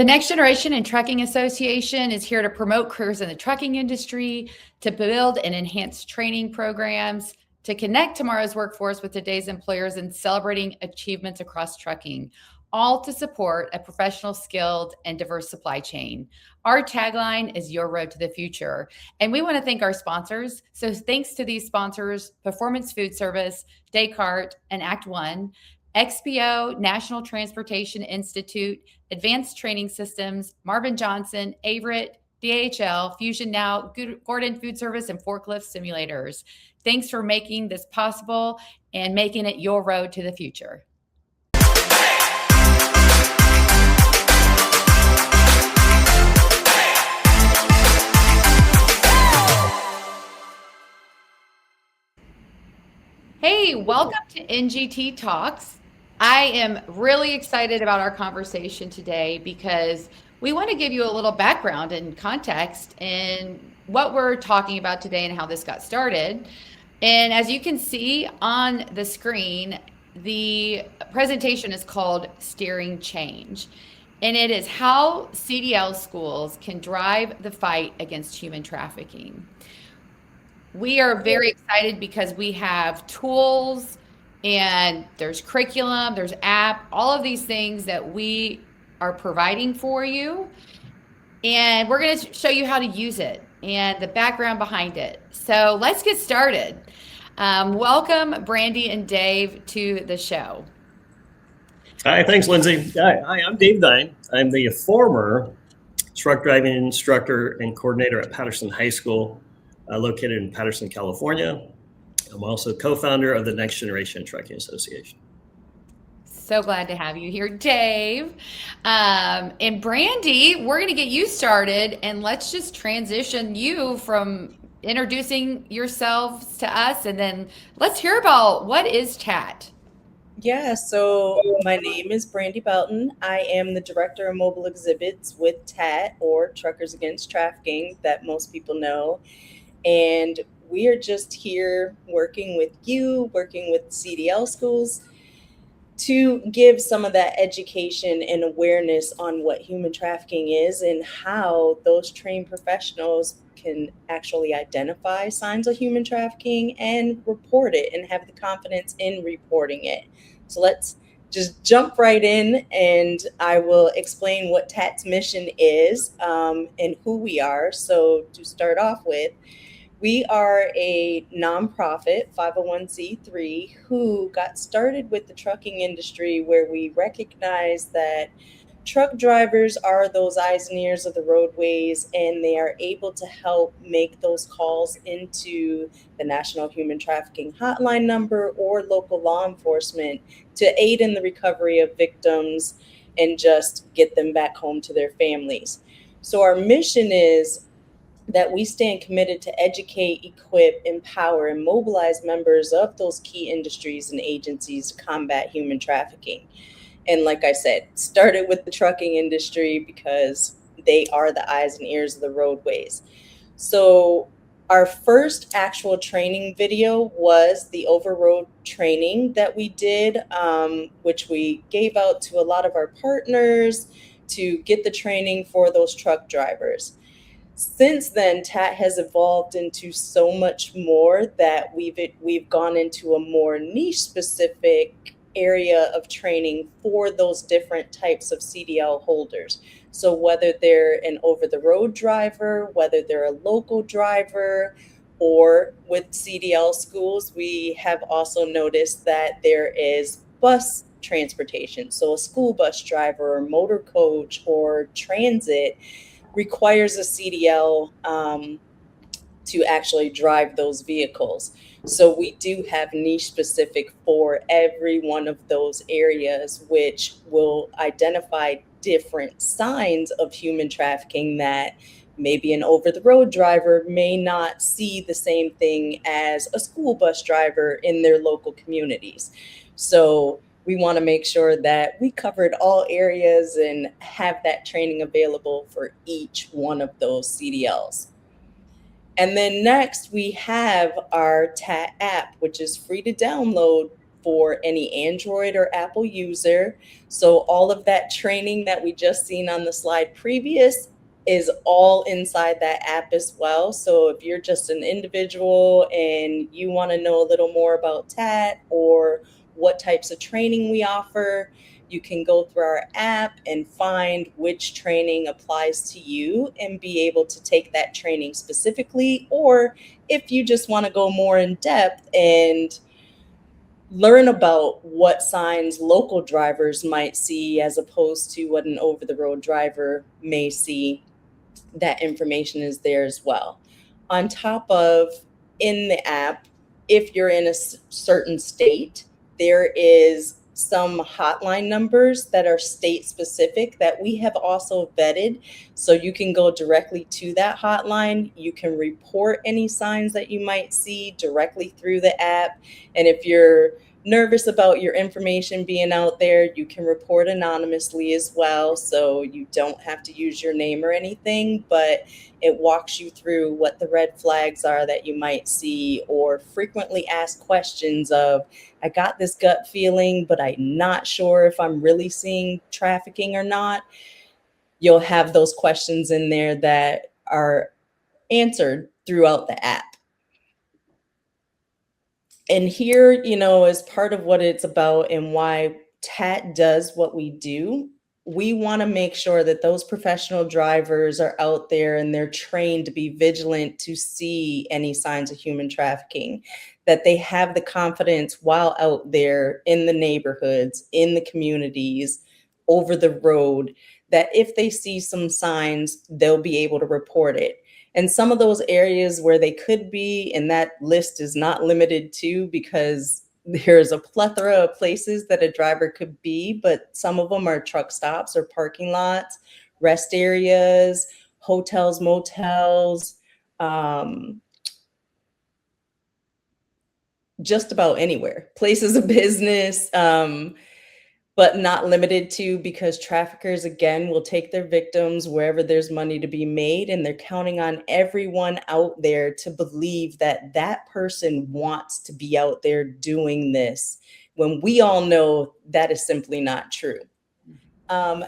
The Next Generation and Trucking Association is here to promote careers in the trucking industry, to build and enhance training programs, to connect tomorrow's workforce with today's employers, and celebrating achievements across trucking, all to support a professional, skilled, and diverse supply chain. Our tagline is Your Road to the Future. And we want to thank our sponsors. So thanks to these sponsors, Performance Food Service, Descartes, and Act One, XPO, National Transportation Institute, Advanced Training Systems, Marvin Johnson, Averitt, DHL, Fusion Now, Gordon Food Service, and Forklift Simulators. Thanks for making this possible and making it your road to the future. Hey, welcome to NGT Talks. I am really excited about our conversation today because we want to give you a little background and context in what we're talking about today and how this got started. And as you can see on the screen, the presentation is called Steering Change. And it is how CDL schools can drive the fight against human trafficking. We are very excited because we have tools and there's curriculum, there's app, all of these things that we are providing for you. And we're going to show you how to use it and the background behind it. So let's get started. Welcome, Brandy and Dave, to the show. Hi, thanks, Lindsey. Hi, I'm Dave Dein. I'm the former truck driving instructor and coordinator at Patterson High School, located in Patterson, California. I'm also co-founder of the Next Generation Trucking Association. So glad to have you here, Dave. And Brandy, we're going to get you started, and let's just transition you from introducing yourselves to us, and then let's hear about what is TAT. Yeah, so my name is Brandy Belton. I am the director of mobile exhibits with TAT, or Truckers Against Trafficking, that most people know. And we are just here working with you, working with CDL schools to give some of that education and awareness on what human trafficking is and how those trained professionals can actually identify signs of human trafficking and report it and have the confidence in reporting it. So let's just jump right in, and I will explain what TAT's mission is and who we are. So to start off with, we are a nonprofit 501c3 who got started with the trucking industry, where we recognize that truck drivers are those eyes and ears of the roadways, and they are able to help make those calls into the National Human Trafficking Hotline number or local law enforcement to aid in the recovery of victims and just get them back home to their families. So our mission is that we stand committed to educate, equip, empower, and mobilize members of those key industries and agencies to combat human trafficking. And like I said, started with the trucking industry because they are the eyes and ears of the roadways. So our first actual training video was the over-road training that we did, which we gave out to a lot of our partners to get the training for those truck drivers. Since then, TAT has evolved into so much more that we've gone into a more niche specific area of training for those different types of CDL holders. So whether they're an over-the-road driver, whether they're a local driver, or with CDL schools, we have also noticed that there is bus transportation. So a school bus driver or motor coach or transit requires a CDL to actually drive those vehicles. So we do have niche specific for every one of those areas, which will identify different signs of human trafficking that maybe an over-the-road driver may not see the same thing as a school bus driver in their local communities. So we want to make sure that we covered all areas and have that training available for each one of those CDLs. And then next we have our TAT app, which is free to download for any Android or Apple user. So all of that training that we just seen on the slide previous is all inside that app as well. So if you're just an individual and you want to know a little more about TAT or what types of training we offer, you can go through our app and find which training applies to you and be able to take that training specifically. Or if you just want to go more in depth and learn about what signs local drivers might see as opposed to what an over-the-road driver may see, that information is there as well. On top of, in the app, if you're in a certain state, there is some hotline numbers that are state specific that we have also vetted. So you can go directly to that hotline. You can report any signs that you might see directly through the app. And if you're nervous about your information being out there, you can report anonymously as well. So you don't have to use your name or anything, but it walks you through what the red flags are that you might see, or frequently asked questions of, I got this gut feeling, but I'm not sure if I'm really seeing trafficking or not. You'll have those questions in there that are answered throughout the app. And here, is part of what it's about and why TAT does what we do. We want to make sure that those professional drivers are out there and they're trained to be vigilant to see any signs of human trafficking, that they have the confidence while out there in the neighborhoods, in the communities, over the road, that if they see some signs, they'll be able to report it. And some of those areas where they could be, and that list is not limited to, because there's a plethora of places that a driver could be, but some of them are truck stops or parking lots, rest areas, hotels, motels, just about anywhere, places of business, but not limited to, because traffickers, again, will take their victims wherever there's money to be made, and they're counting on everyone out there to believe that that person wants to be out there doing this, when we all know that is simply not true.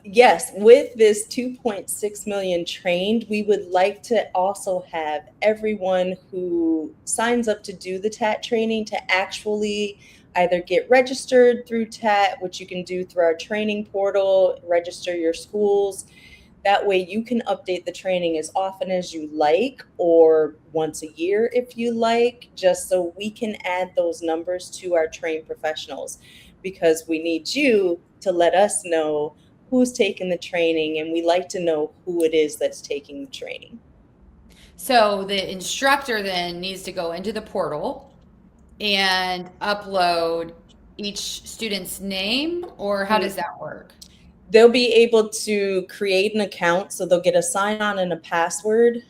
Yes, with this 2.6 million trained, we would like to also have everyone who signs up to do the TAT training to actually either get registered through TAT, which you can do through our training portal, register your schools. That way you can update the training as often as you like, or once a year if you like, just so we can add those numbers to our trained professionals, because we need you to let us know who's taking the training, and we like to know who it is that's taking the training. So the instructor then needs to go into the portal and upload each student's name, or how does that work? They'll be able to create an account, so they'll get a sign-on and a password.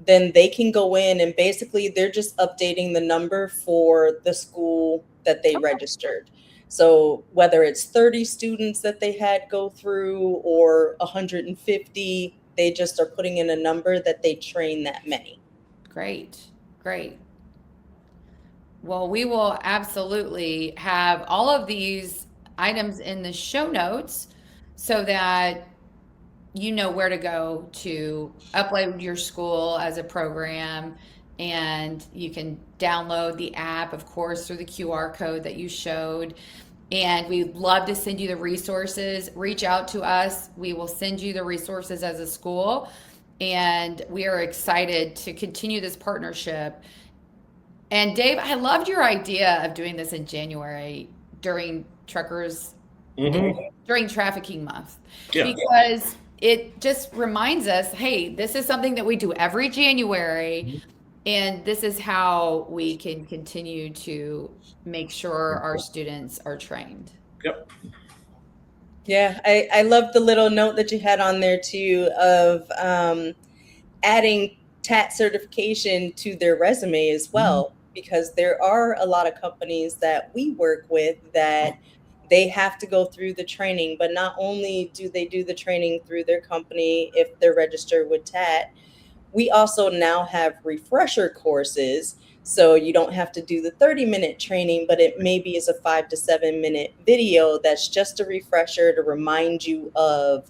Then they can go in and basically they're just updating the number for the school that they registered. So whether it's 30 students that they had go through or 150, they just are putting in a number that they train that many. Great, great. Well, we will absolutely have all of these items in the show notes so that you know where to go to upload your school as a program, and you can download the app, of course, through the QR code that you showed. And we'd love to send you the resources. Reach out to us. We will send you the resources as a school. And we are excited to continue this partnership. And Dave, I loved your idea of doing this in January during during Trafficking Month, because it just reminds us, hey, this is something that we do every January, and this is how we can continue to make sure our students are trained. Yep. Yeah, I love the little note that you had on there too of adding TAT certification to their resume as well, because there are a lot of companies that we work with that they have to go through the training, but not only do they do the training through their company if they're registered with TAT, we also now have refresher courses. So you don't have to do the 30-minute training, but it maybe is a 5 to 7 minute video that's just a refresher to remind you of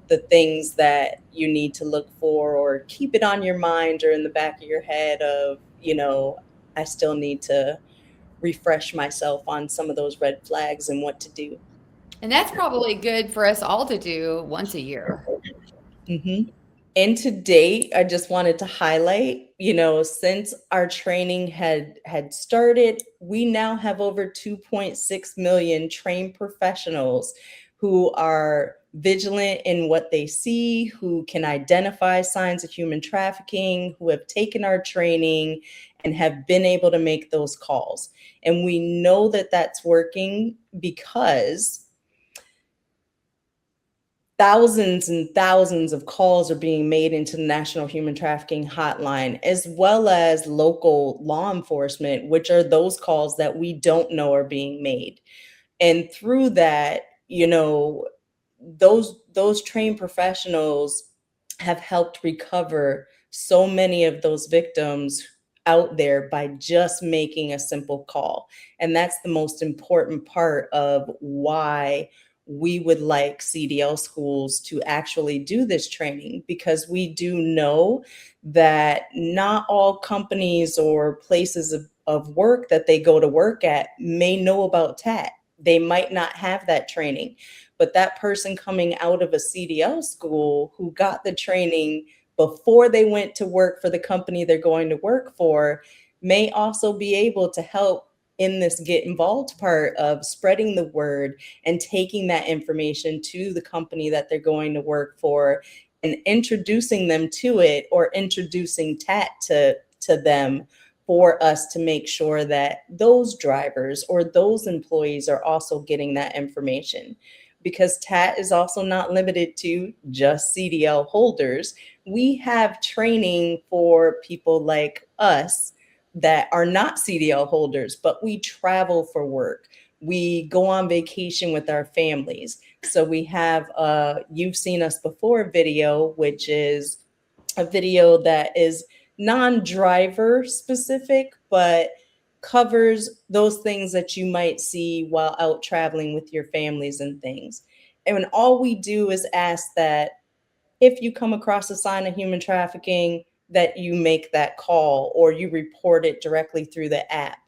the things that you need to look for, or keep it on your mind or in the back of your head of, I still need to refresh myself on some of those red flags and what to do. And that's probably good for us all to do once a year. Mm-hmm. And to date, I just wanted to highlight, since our training had started, we now have over 2.6 million trained professionals who are vigilant in what they see, who can identify signs of human trafficking, who have taken our training and have been able to make those calls. And we know that that's working because thousands and thousands of calls are being made into the National Human Trafficking Hotline, as well as local law enforcement, which are those calls that we don't know are being made. And through that, those trained professionals have helped recover so many of those victims out there by just making a simple call. And that's the most important part of why we would like CDL schools to actually do this training, because we do know that not all companies or places of work that they go to work at may know about TAT. They might not have that training, but that person coming out of a CDL school who got the training before they went to work for the company they're going to work for may also be able to help in this get involved part of spreading the word and taking that information to the company that they're going to work for and introducing them to it, or introducing TAT to them, for us to make sure that those drivers or those employees are also getting that information. Because TAT is also not limited to just CDL holders. We have training for people like us that are not CDL holders, but we travel for work. We go on vacation with our families. So we have You've Seen Us Before video, which is a video that is non-driver specific, but covers those things that you might see while out traveling with your families and things. And all we do is ask that if you come across a sign of human trafficking, that you make that call or you report it directly through the app,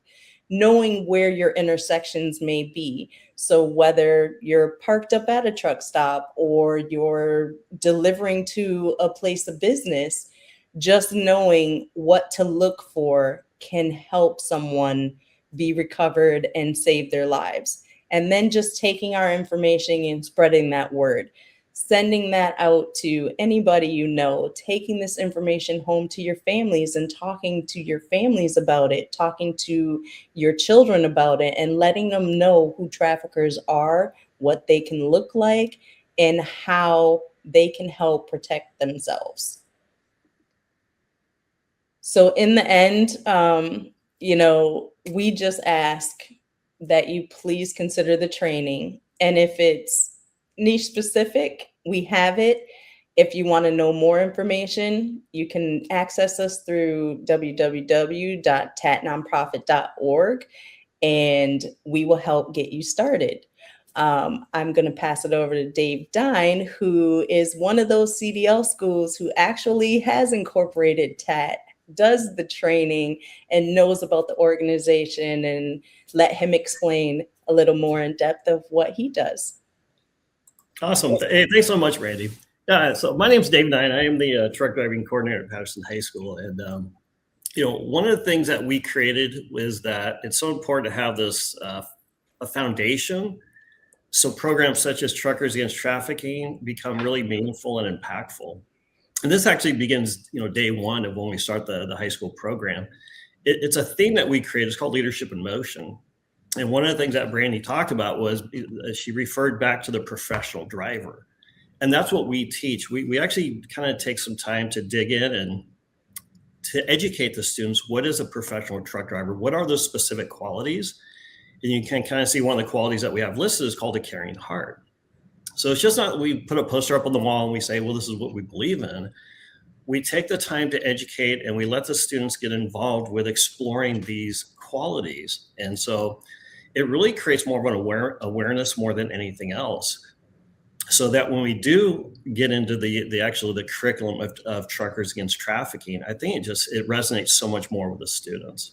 knowing where your intersections may be. So whether you're parked up at a truck stop or you're delivering to a place of business, just knowing what to look for can help someone be recovered and save their lives. And then just taking our information and spreading that word, sending that out to anybody you know, taking this information home to your families and talking to your families about it, talking to your children about it, and letting them know who traffickers are, what they can look like, and how they can help protect themselves. So in the end, we just ask that you please consider the training. And if it's niche specific, we have it. If you want to know more information, you can access us through www.tatnonprofit.org, and we will help get you started. I'm going to pass it over to Dave Dein, who is one of those CDL schools who actually has incorporated TAT, does the training, and knows about the organization, and let him explain a little more in depth of what he does. Awesome. Hey, thanks so much, Brandy. So my name's Dave Dein. I am the truck driving coordinator at Patterson High School. And, one of the things that we created was that it's so important to have this a foundation, so programs such as Truckers Against Trafficking become really meaningful and impactful. And this actually begins, day one of when we start the high school program. It's a theme that we created. It's called Leadership in Motion. And one of the things that Brandy talked about was she referred back to the professional driver. And that's what we teach. We actually kind of take some time to dig in and to educate the students. What is a professional truck driver? What are those specific qualities? And you can kind of see one of the qualities that we have listed is called a caring heart. So it's just not that we put a poster up on the wall and we say, well, this is what we believe in. we take the time to educate and we let the students get involved with exploring these qualities. And so it really creates more of an awareness more than anything else. So that when we do get into the curriculum of Truckers Against Trafficking, I think it resonates so much more with the students.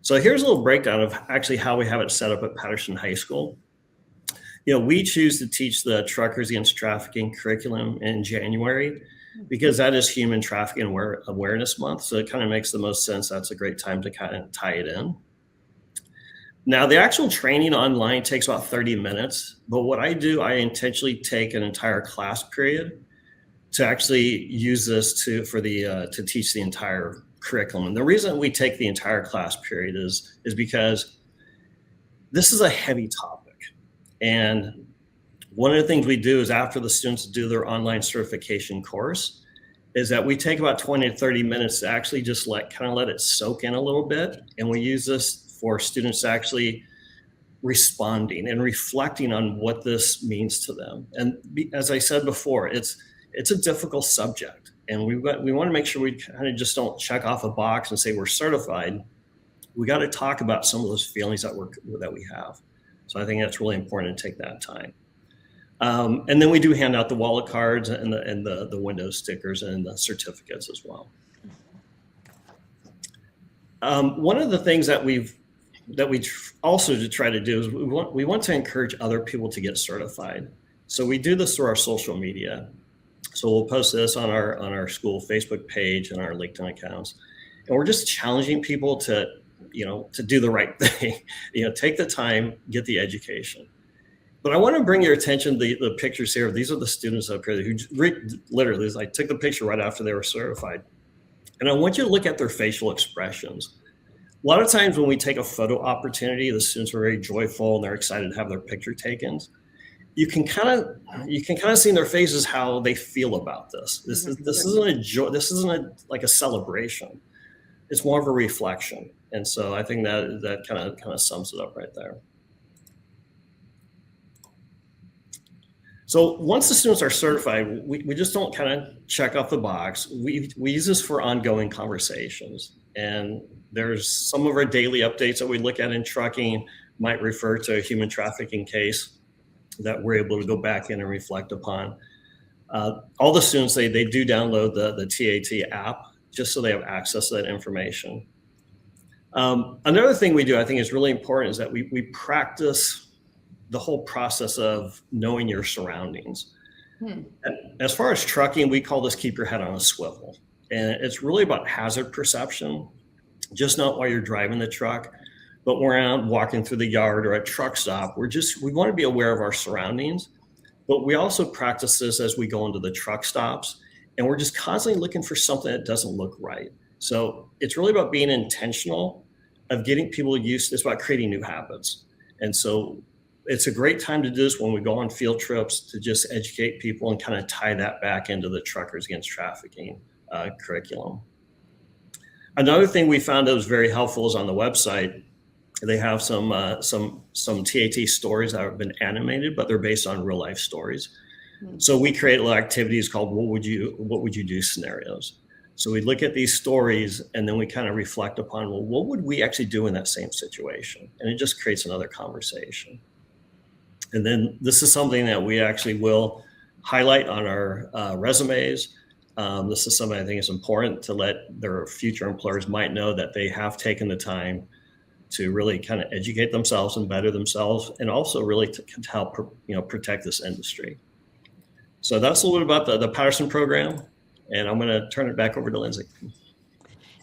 So here's a little breakdown of actually how we have it set up at Patterson High School. We choose to teach the Truckers Against Trafficking curriculum in January because that is Human Trafficking Awareness Month. So it kind of makes the most sense. That's a great time to kind of tie it in. Now, the actual training online takes about 30 minutes, but what I do, I intentionally take an entire class period to actually use this to teach the entire curriculum. And the reason we take the entire class period is because this is a heavy topic. And one of the things we do is after the students do their online certification course is that we take about 20 to 30 minutes to actually just let it soak in a little bit. And we use this for students actually responding and reflecting on what this means to them. And as I said before, it's a difficult subject. And we want to make sure we kind of just don't check off a box and say we're certified. We got to talk about some of those feelings that we have. So I think that's really important to take that time. And then we do hand out the wallet cards and the window stickers and the certificates as well. One of the things that we also to try to do is we want to encourage other people to get certified. So we do this through our social media. So we'll post this on our school Facebook page and our LinkedIn accounts. And we're just challenging people to do the right thing, take the time, get the education. But I want to bring your attention to the pictures here. These are the students up here who literally, I took the picture right after they were certified. And I want you to look at their facial expressions. A lot of times when we take a photo opportunity, the students are very joyful and they're excited to have their picture taken. You can kind of see in their faces how they feel about this. This isn't a joy. This isn't like a celebration. It's more of a reflection. And so I think that kind of sums it up right there. So once the students are certified, we just don't kind of check off the box. We use this for ongoing conversations. And there's some of our daily updates that we look at in trucking might refer to a human trafficking case that we're able to go back in and reflect upon. All the students, they do download the TAT app just so they have access to that information. Another thing we do, I think is really important, is that we practice the whole process of knowing your surroundings. As far as trucking, we call this keep your head on a swivel. And it's really about hazard perception, just not while you're driving the truck, but when we're out walking through the yard or at truck stop. We want to be aware of our surroundings, but we also practice this as we go into the truck stops, and we're just constantly looking for something that doesn't look right. So it's really about being intentional of getting people used. It's about creating new habits. And so it's a great time to do this when we go on field trips to just educate people and kind of tie that back into the Truckers Against Trafficking curriculum. Another thing we found that was very helpful is on the website, they have some TAT stories that have been animated, but they're based on real life stories. So we create little activities called what would you do scenarios. So we look at these stories and then we kind of reflect upon, well, what would we actually do in that same situation? And it just creates another conversation. And then this is something that we actually will highlight on our resumes. This is something I think is important to let their future employers might know that they have taken the time to really kind of educate themselves and better themselves, and also really to help protect this industry. So that's a little bit about the Patterson program, and I'm going to turn it back over to Lindsey.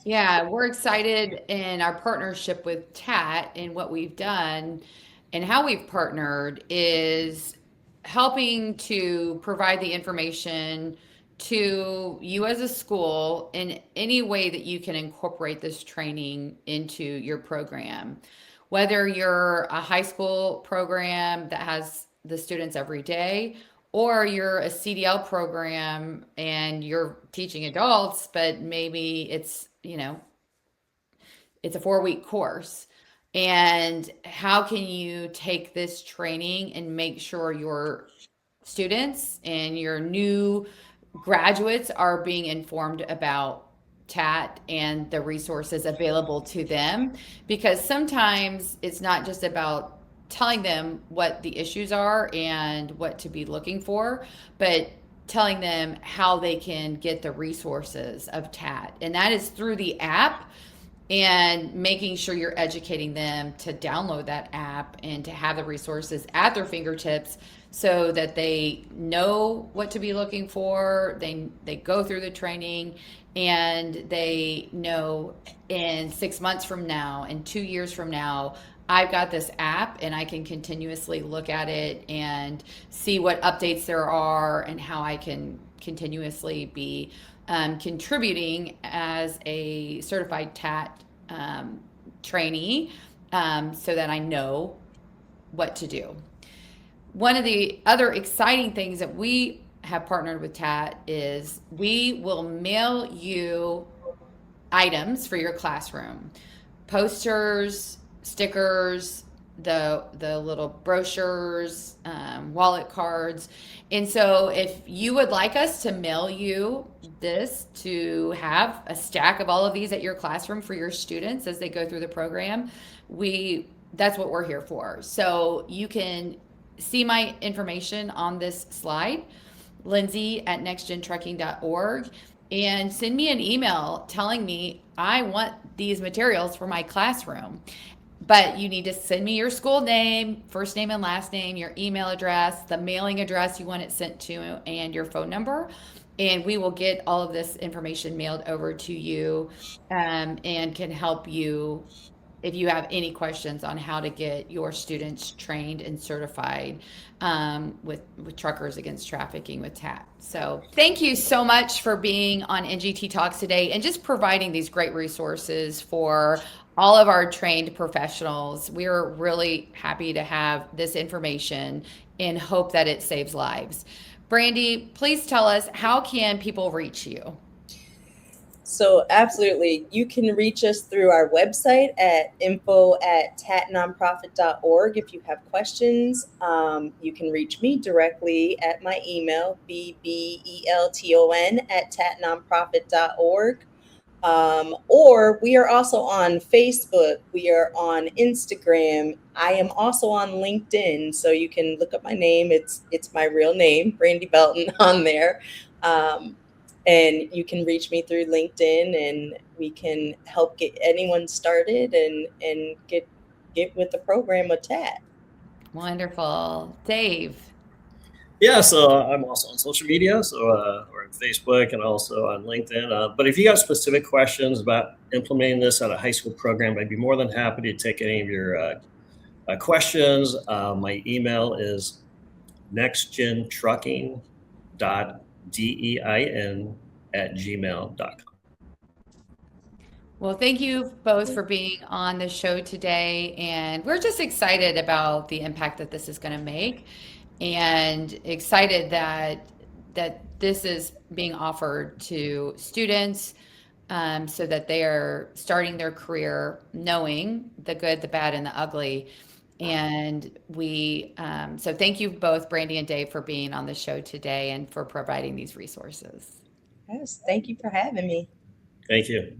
Yeah, we're excited in our partnership with TAT, and what we've done and how we've partnered is helping to provide the information to you as a school in any way that you can incorporate this training into your program. Whether you're a high school program that has the students every day, or you're a CDL program and you're teaching adults, but maybe it's a 4-week course. And how can you take this training and make sure your students and your new graduates are being informed about TAT and the resources available to them, because sometimes it's not just about telling them what the issues are and what to be looking for, but telling them how they can get the resources of TAT. And that is through the app, and making sure you're educating them to download that app and to have the resources at their fingertips so that they know what to be looking for. They go through the training, and they know in 6 months from now and 2 years from now, I've got this app and I can continuously look at it and see what updates there are and how I can continuously be contributing as a certified TAT trainee, so that I know what to do. One of the other exciting things that we have partnered with TAT is we will mail you items for your classroom: posters, stickers, the little brochures, wallet cards. And so if you would like us to mail you this, to have a stack of all of these at your classroom for your students as they go through the program, that's what we're here for. So you can see my information on this slide, Lindsey at nextgentrucking.org, and send me an email telling me I want these materials for my classroom. But you need to send me your school name, first name and last name, your email address, the mailing address you want it sent to, and your phone number. And we will get all of this information mailed over to you, and can help you if you have any questions on how to get your students trained and certified with Truckers Against Trafficking with TAT. So thank you so much for being on NGT Talks today and just providing these great resources for all of our trained professionals. We're really happy to have this information and hope that it saves lives. Brandy, please tell us, how can people reach you? So absolutely, you can reach us through our website at info@tatnonprofit.org. If you have questions, you can reach me directly at my email, bbelton@tatnonprofit.org. Or we are also on Facebook. We are on Instagram. I am also on LinkedIn, so you can look up my name. It's my real name, Brandy Belton, on there. And you can reach me through LinkedIn, and we can help get anyone started and get with the program with TAT. Wonderful. Dave. Yeah, so I'm also on social media, so we're on Facebook and also on LinkedIn. But if you got specific questions about implementing this at a high school program, I'd be more than happy to take any of your questions. My email is nextgentrucking.dein@gmail.com. Well, thank you both for being on the show today. And we're just excited about the impact that this is going to make, and excited that this is being offered to students, so that they are starting their career knowing the good, the bad, and the ugly. And so thank you both, Brandy and Dave, for being on the show today and for providing these resources. Yes, thank you for having me. Thank you.